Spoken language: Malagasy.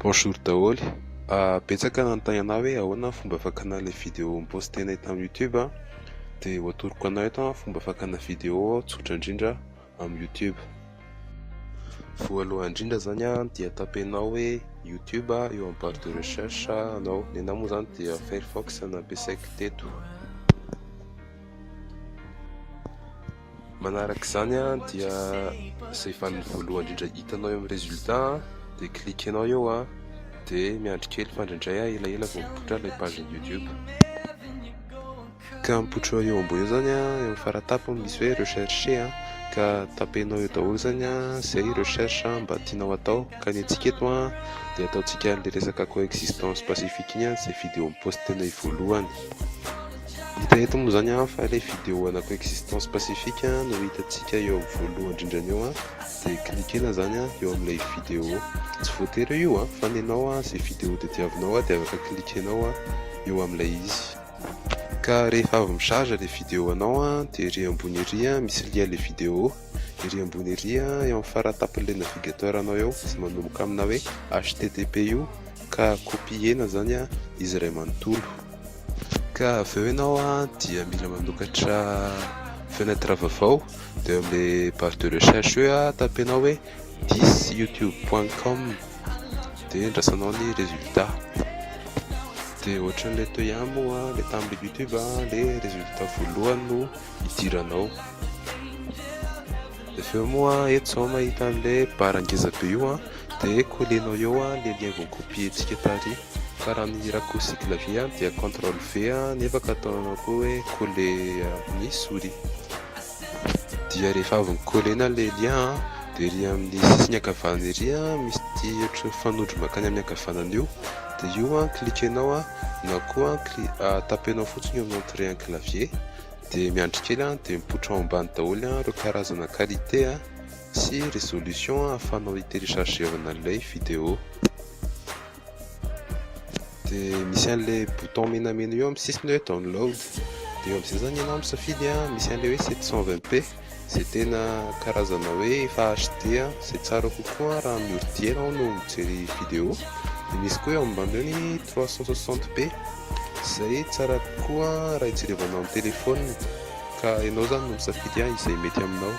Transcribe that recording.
Bonjour daholo, betsaka nanontany anao hoe ahoana fomba fakana ilay vidéo mipostenay tamin'ny YouTube dia ho atoroko anao eto fomba fakana vidéo tsotra indrindra amin'ny YouTube. Voalohany indrindra zany dia tapenao hoe YouTube eo amin'ny barre de recherche anao, ny anahy moa zany dia Firefox no ampiasaiko teto. Manaraka izany dia izay valiny voalohany indrindra hitanao eo amin'ny résultat dia klikenao eo dia miandry kely fandraindray elaela vao mipoitra ilay page YouTube. Ka mipoitra eo ambony eo zany eo amin'ny faratapony misy hoe rechercher ka tapenao eo daholo zany izay recherche mba tianao atao. Ka ny antsika eto dia ataontsika an'ilay resaka coexistence pacifique iny izay vidéo mipostenay voalohany. Hita eto moa zany fa ilay vidéo ana coexistence pacifique no hitantsika eo amin'ny voalohany indrindra eo dia klikena zany eo amin'ilay vidéo. Tsy voatery io fa ny anao izay vidéo tadiavinao dia afaka klikenao eo amin'ilay izy. Ka rehefa avy misarja ilay vidéo anao dia ery ambony ery misy lien ilay vidéo, ery ambony ery eo amin'ny faratapon'ilay navigateur anao eo izay manomboka amina hoe http io ka kopiena zany izy iray manontolo. Ka avy eo ianao dia mila manokatra fenêtre vaovao dia amin'ilay barre de recherche eo tapenao hoe 10youtube.com dia ndrasanao ny résultat. Dia ohatran'ilay teo ihany moa ilay tamin'ilay YouTube ilay résultat voalohany no idiranao. Dia avy eo moa eto izao mahita an'ilay barra ngeza be io dia kolenao eo ilay lien voakopientsika tary. Ka raha ny raccourci clavier dia CTRL V nefa ataonao koa hoe coller ny souris. Dia rehefa avy nikolena ilay lien dia ery amin'ny sisiny ankavanana ery misy ohatry fanondro makany amin'ny ankavanana io dia io klikenao na koa tapenao fotsiny eo amin'ny entrée clavier dia miandry kely dia mipoitra ao ambany daholo ireo karazana qualité sy résolution ahafahanao itelechargevana ilay vidéo. Dia misy an'ilay bouton menamena eo amin'ny sisiny hoe download dia eo amin'izay zany ianao misafidy misy an'ilay hoe 720p izay tena karazana hoe efa HD izay tsara kokoa raha amin'ny ordi ianao no mijery vidéo. Dia misy koa eo ambany eo ny 360p izay tsara kokoa raha hijerevanao amin'ny telefônina ka ianao zany no misafidy izay mety aminao.